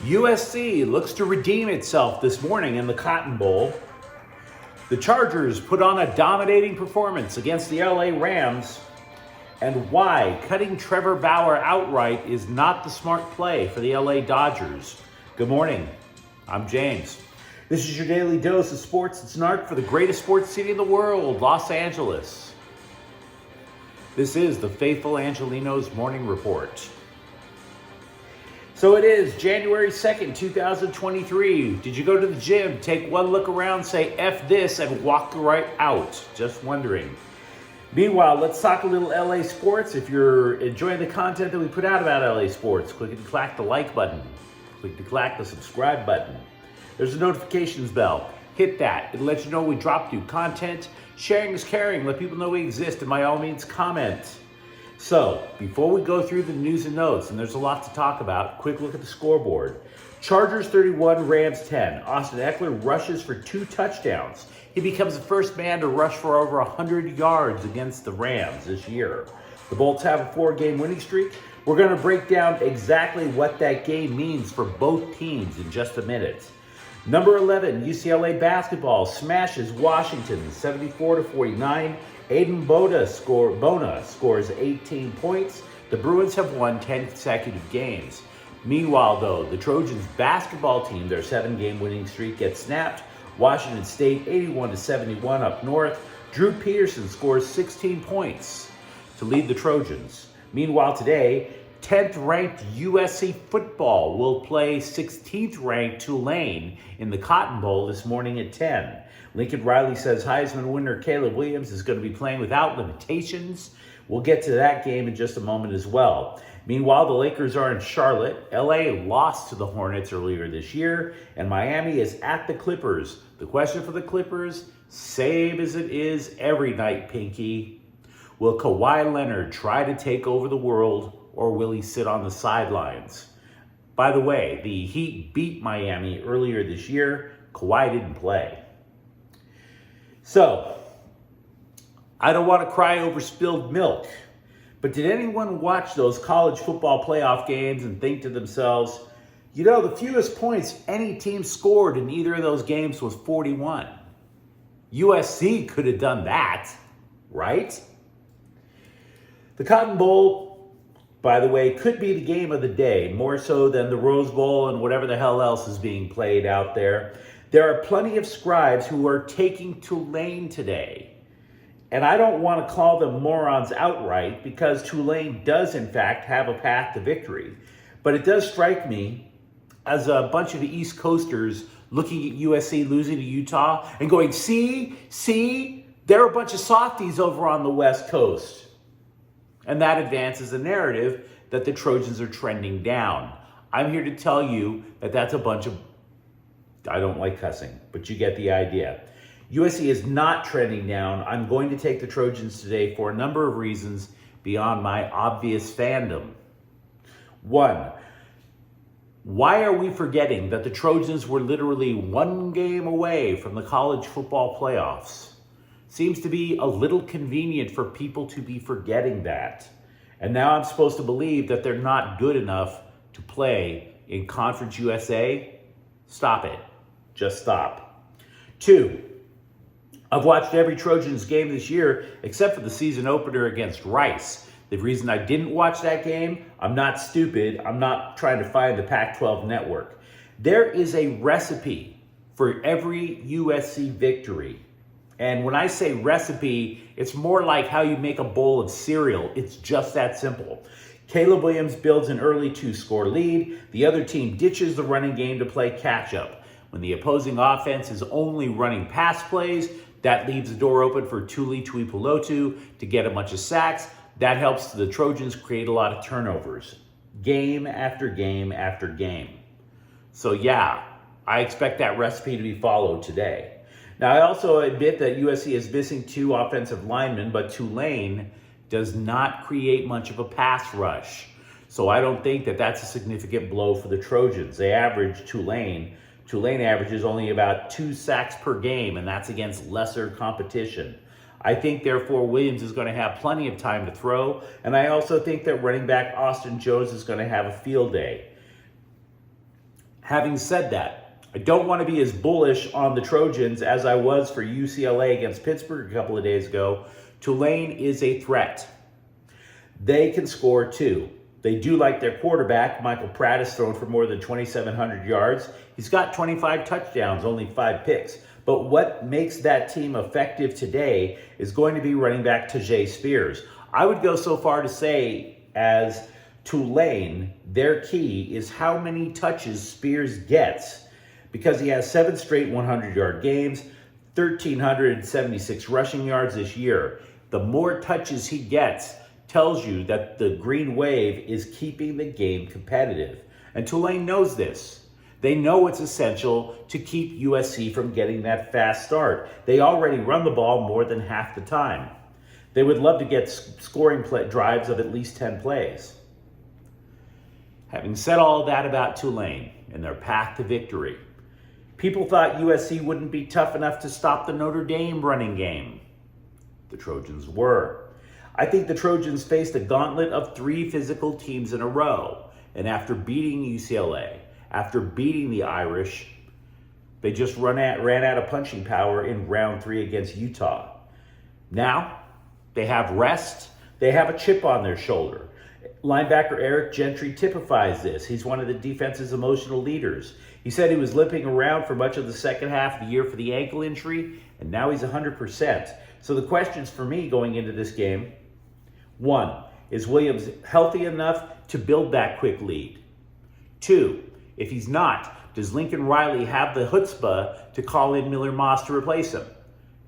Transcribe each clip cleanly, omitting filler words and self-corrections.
USC looks to redeem itself this morning in the Cotton Bowl. The Chargers put on a dominating performance against the LA Rams. And why cutting Trevor Bauer outright is not the smart play for the LA Dodgers. Good morning. I'm James. This is your daily dose of sports. It's an art for the greatest sports city in the world, Los Angeles. This is the faithful Angelenos Morning Report. So it is January 2nd, 2023. Did you go to the gym, take one look around, say F this, and walk right out? Just wondering. Meanwhile, let's talk a little LA sports. If you're enjoying the content that we put out about LA sports, click and clack the like button. Click to clack the subscribe button. There's a notifications bell. Hit that. It'll let you know we drop new content. Sharing is caring. Let people know we exist, and by all means, comment. So, before we go through the news and notes, and there's a lot to talk about, quick look at the scoreboard. Chargers 31, Rams 10. Austin Eckler rushes for 2 touchdowns. He becomes the first man to rush for over 100 yards against the Rams this year. The Bolts have a 4-game winning streak. We're going to break down exactly what that game means for both teams in just a minute. Number 11, UCLA basketball smashes Washington 74-49. Aiden Bona scores 18 points. The Bruins have won 10 consecutive games. Meanwhile, though, the Trojans basketball team, their 7-game winning streak gets snapped. Washington State 81-71 up north. Drew Peterson scores 16 points to lead the Trojans. Meanwhile, today, 10th-ranked USC football will play 16th-ranked Tulane in the Cotton Bowl this morning at 10. Lincoln Riley says Heisman winner Caleb Williams is going to be playing without limitations. We'll get to that game in just a moment as well. Meanwhile, the Lakers are in Charlotte. LA lost to the Hornets earlier this year, and Miami is at the Clippers. The question for the Clippers, same as it is every night, Pinky. Will Kawhi Leonard try to take over the world, or will he sit on the sidelines? By the way, the Heat beat Miami earlier this year. Kawhi didn't play. So, I don't want to cry over spilled milk, but did anyone watch those college football playoff games and think to themselves, you know, the fewest points any team scored in either of those games was 41. USC could have done that, right? The Cotton Bowl, by the way, could be the game of the day, more so than the Rose Bowl and whatever the hell else is being played out there. There are plenty of scribes who are taking Tulane today. And I don't want to call them morons outright, because Tulane does, in fact, have a path to victory. But it does strike me as a bunch of East Coasters looking at USC losing to Utah and going, see, they're a bunch of softies over on the West Coast. And that advances a narrative that the Trojans are trending down. I'm here to tell you that that's a bunch of, I don't like cussing, but you get the idea. USC is not trending down. I'm going to take the Trojans today for a number of reasons beyond my obvious fandom. 1, why are we forgetting that the Trojans were literally 1 game away from the college football playoffs? Seems to be a little convenient for people to be forgetting that. And now I'm supposed to believe that they're not good enough to play in Conference USA? Stop it. Just stop. 2, I've watched every Trojans game this year except for the season opener against Rice. The reason I didn't watch that game, I'm not stupid. I'm not trying to find the Pac-12 network. There is a recipe for every USC victory. And when I say recipe, it's more like how you make a bowl of cereal. It's just that simple. Caleb Williams builds an early 2-score lead. The other team ditches the running game to play catch-up. When the opposing offense is only running pass plays, that leaves the door open for Tuli Tuipulotu to get a bunch of sacks. That helps the Trojans create a lot of turnovers, game after game after game. So yeah, I expect that recipe to be followed today. Now, I also admit that USC is missing 2 offensive linemen, but Tulane does not create much of a pass rush. So I don't think that that's a significant blow for the Trojans. They average Tulane averages only about 2 sacks per game, and that's against lesser competition. I think, therefore, Williams is going to have plenty of time to throw, and I also think that running back Austin Jones is going to have a field day. Having said that, I don't want to be as bullish on the Trojans as I was for UCLA against Pittsburgh a couple of days ago. Tulane is a threat. They can score too. They do like their quarterback. Michael Pratt has thrown for more than 2,700 yards. He's got 25 touchdowns, only 5 picks. But what makes that team effective today is going to be running back Tajay Spears. I would go so far to say as Tulane, their key is how many touches Spears gets, because he has 7 straight 100-yard games, 1,376 rushing yards this year. The more touches he gets tells you that the Green Wave is keeping the game competitive. And Tulane knows this. They know it's essential to keep USC from getting that fast start. They already run the ball more than half the time. They would love to get scoring drives of at least 10 plays. Having said all that about Tulane and their path to victory, people thought USC wouldn't be tough enough to stop the Notre Dame running game. The Trojans were. I think the Trojans faced a gauntlet of 3 physical teams in a row. And after beating UCLA, after beating the Irish, they just ran out of punching power in round 3 against Utah. Now, they have rest. They have a chip on their shoulder. Linebacker Eric Gentry typifies this. He's one of the defense's emotional leaders. He said he was limping around for much of the second half of the year for the ankle injury, and now he's 100%. So the questions for me going into this game: 1, is Williams healthy enough to build that quick lead? 2, if he's not, does Lincoln Riley have the chutzpah to call in Miller Moss to replace him?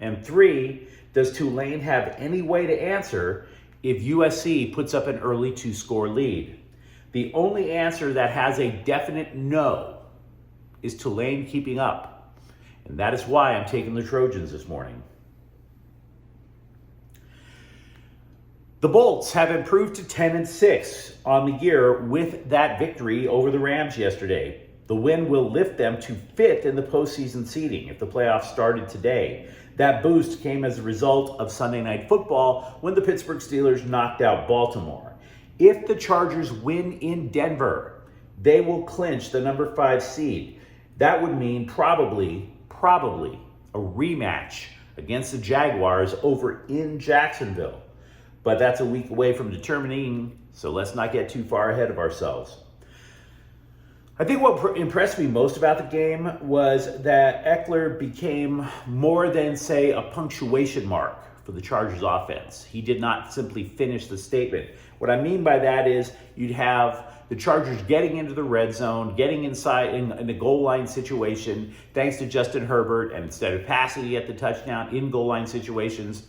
And 3, does Tulane have any way to answer if USC puts up an early 2-score lead? The only answer that has a definite no is Tulane keeping up. And that is why I'm taking the Trojans this morning. The Bolts have improved to 10-6 on the year with that victory over the Rams yesterday. The win will lift them to 5th in the postseason seeding if the playoffs started today. That boost came as a result of Sunday Night Football when the Pittsburgh Steelers knocked out Baltimore. If the Chargers win in Denver, they will clinch the number 5 seed. That would mean probably a rematch against the Jaguars over in Jacksonville. But that's a week away from determining, so let's not get too far ahead of ourselves. I think what impressed me most about the game was that Eckler became more than, say, a punctuation mark for the Chargers offense. He did not simply finish the statement. What I mean by that is you'd have the Chargers getting into the red zone, getting inside in a goal line situation, thanks to Justin Herbert, and instead of passing to get the touchdown in goal line situations,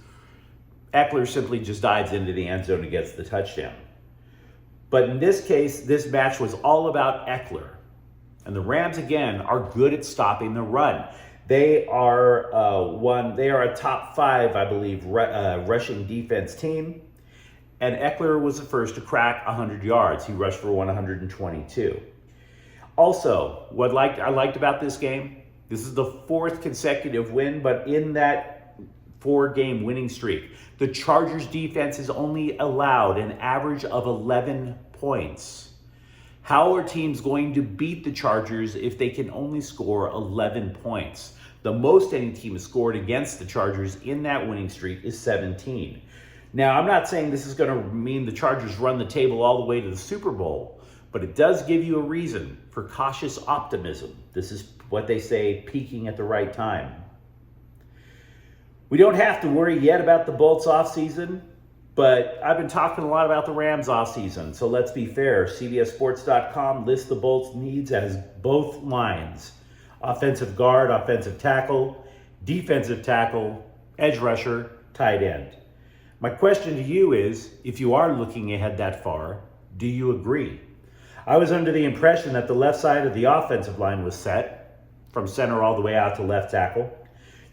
Eckler simply just dives into the end zone and gets the touchdown. But in this case, this match was all about Eckler. And the Rams, again, are good at stopping the run. They are a top 5, I believe, rushing defense team. And Eckler was the first to crack 100 yards. He rushed for 122. Also, what I liked about this game, this is the 4th consecutive win, but in that 4-game winning streak, the Chargers defense has only allowed an average of 11 points. How are teams going to beat the Chargers if they can only score 11 points? The most any team has scored against the Chargers in that winning streak is 17. Now, I'm not saying this is going to mean the Chargers run the table all the way to the Super Bowl, but it does give you a reason for cautious optimism. This is what they say, peaking at the right time. We don't have to worry yet about the Bolts offseason, but I've been talking a lot about the Rams offseason, so let's be fair. CBSSports.com lists the Bolts' needs as both lines: offensive guard, offensive tackle, defensive tackle, edge rusher, tight end. My question to you is, if you are looking ahead that far, do you agree? I was under the impression that the left side of the offensive line was set, from center all the way out to left tackle.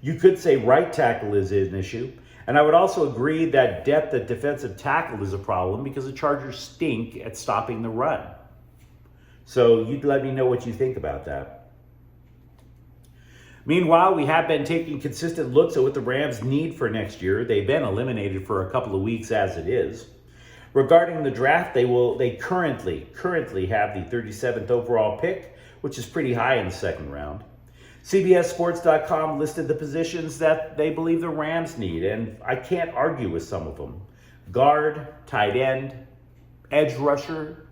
You could say right tackle is an issue. And I would also agree that depth at defensive tackle is a problem because the Chargers stink at stopping the run. So you'd let me know what you think about that. Meanwhile, we have been taking consistent looks at what the Rams need for next year. They've been eliminated for a couple of weeks as it is. Regarding the draft, they currently have the 37th overall pick, which is pretty high in the second round. CBSSports.com listed the positions that they believe the Rams need, and I can't argue with some of them. Guard, tight end, edge rusher,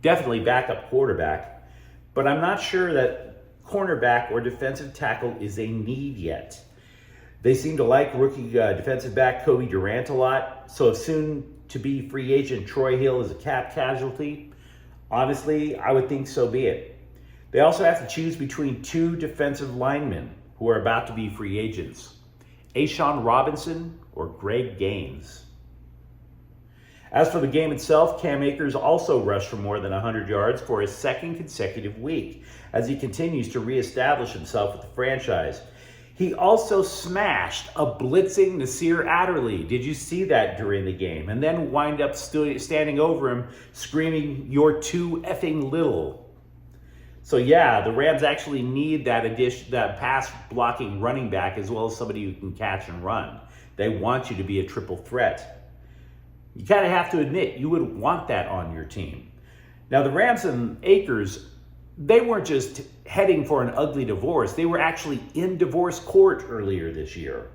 definitely backup quarterback, but I'm not sure that cornerback or defensive tackle is a need yet. They seem to like rookie defensive back Kobe Durant a lot, so if soon-to-be free agent Troy Hill is a cap casualty, honestly, I would think so be it. They also have to choose between two defensive linemen who are about to be free agents, A'Shawn Robinson or Greg Gaines. As for the game itself, Cam Akers also rushed for more than 100 yards for his second consecutive week as he continues to reestablish himself with the franchise. He also smashed a blitzing Nasir Adderley. Did you see that during the game? And then wind up standing over him screaming, "You're too effing little." So yeah, the Rams actually need that pass blocking running back as well as somebody who can catch and run. They want you to be a triple threat. You kind of have to admit you would want that on your team. Now the Rams and Akers, they weren't just heading for an ugly divorce. They were actually in divorce court earlier this year.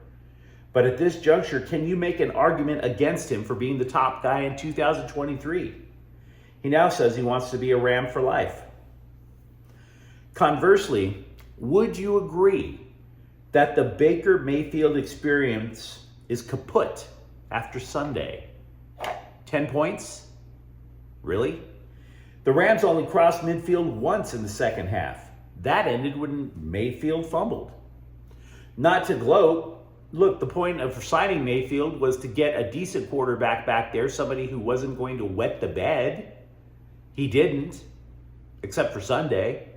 But at this juncture, can you make an argument against him for being the top guy in 2023? He now says he wants to be a Ram for life. Conversely, would you agree that the Baker Mayfield experience is kaput after Sunday? 10 points? Really? The Rams only crossed midfield once in the second half. That ended when Mayfield fumbled. Not to gloat, look, the point of signing Mayfield was to get a decent quarterback back there, somebody who wasn't going to wet the bed. He didn't, except for Sunday.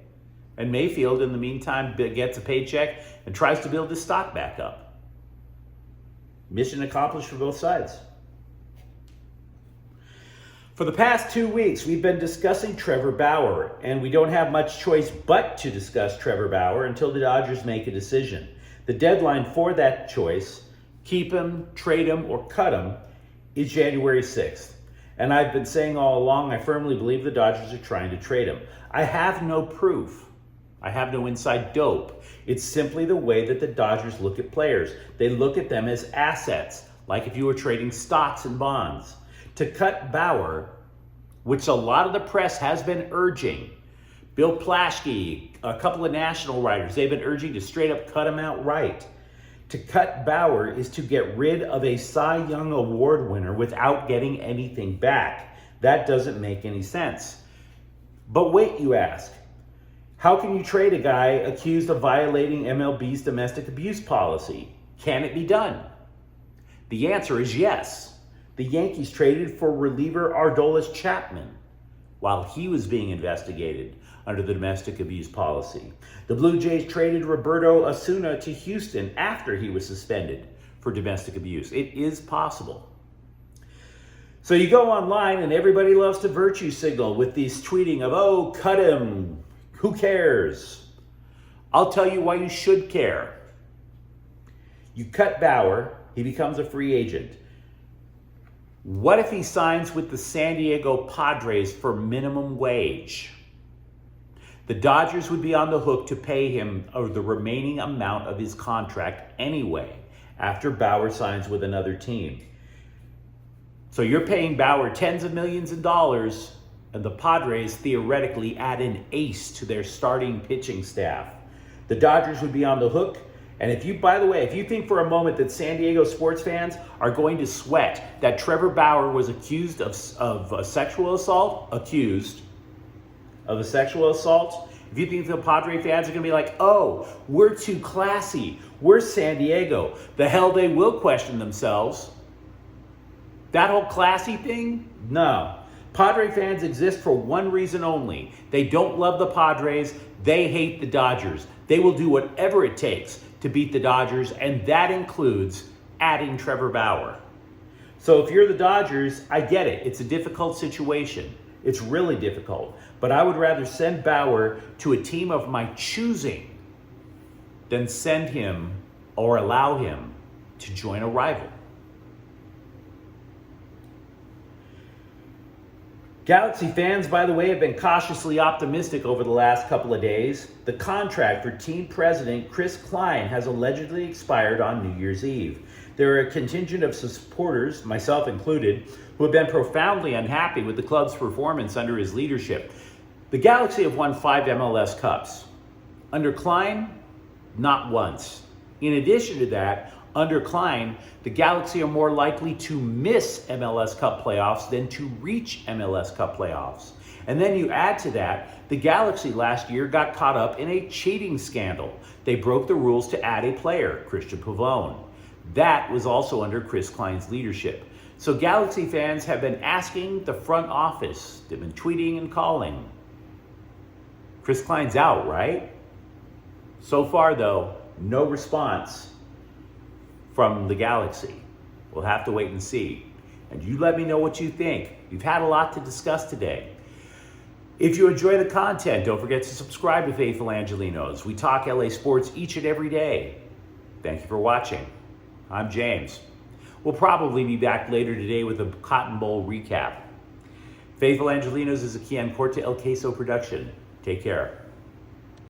And Mayfield, in the meantime, gets a paycheck and tries to build his stock back up. Mission accomplished for both sides. For the past 2 weeks, we've been discussing Trevor Bauer, and we don't have much choice but to discuss Trevor Bauer until the Dodgers make a decision. The deadline for that choice, keep him, trade him, or cut him, is January 6th. And I've been saying all along, I firmly believe the Dodgers are trying to trade him. I have no proof. I have no inside dope. It's simply the way that the Dodgers look at players. They look at them as assets, like if you were trading stocks and bonds. To cut Bauer, which a lot of the press has been urging, Bill Plaschke, a couple of national writers, they've been urging to straight up cut him outright. To cut Bauer is to get rid of a Cy Young Award winner without getting anything back. That doesn't make any sense. But wait, you ask. How can you trade a guy accused of violating MLB's domestic abuse policy? Can it be done? The answer is yes. The Yankees traded for reliever Aroldis Chapman while he was being investigated under the domestic abuse policy. The Blue Jays traded Roberto Osuna to Houston after he was suspended for domestic abuse. It is possible. So you go online and everybody loves to virtue signal with these tweeting of, oh, cut him. Who cares? I'll tell you why you should care. You cut Bauer, he becomes a free agent. What if he signs with the San Diego Padres for minimum wage? The Dodgers would be on the hook to pay him the remaining amount of his contract anyway, after Bauer signs with another team. So you're paying Bauer tens of millions of dollars, and the Padres theoretically add an ace to their starting pitching staff. The Dodgers would be on the hook. And if you, by the way, if you think for a moment that San Diego sports fans are going to sweat that Trevor Bauer was accused of a sexual assault, if you think the Padre fans are going to be like, oh, we're too classy, we're San Diego, the hell they will question themselves. That whole classy thing? No. Padre fans exist for one reason only. They don't love the Padres. They hate the Dodgers. They will do whatever it takes to beat the Dodgers, and that includes adding Trevor Bauer. So if you're the Dodgers, I get it. It's a difficult situation. It's really difficult. But I would rather send Bauer to a team of my choosing than send him or allow him to join a rival. Galaxy fans, by the way, have been cautiously optimistic over the last couple of days. The contract for team president Chris Klein has allegedly expired on New Year's Eve. There are a contingent of supporters, myself included, who have been profoundly unhappy with the club's performance under his leadership. The Galaxy have won 5 MLS Cups. Under Klein, not once. In addition to that, under Klein, the Galaxy are more likely to miss MLS Cup playoffs than to reach MLS Cup playoffs. And then you add to that, the Galaxy last year got caught up in a cheating scandal. They broke the rules to add a player, Christian Pavone. That was also under Chris Klein's leadership. So Galaxy fans have been asking the front office, they've been tweeting and calling. Chris Klein's out, right? So far though, no response from the Galaxy. We'll have to wait and see. And you let me know what you think. We've had a lot to discuss today. If you enjoy the content, don't forget to subscribe to Faithful Angelenos. We talk LA sports each and every day. Thank you for watching. I'm James. We'll probably be back later today with a Cotton Bowl recap. Faithful Angelenos is a Kian Corte El Queso production. Take care.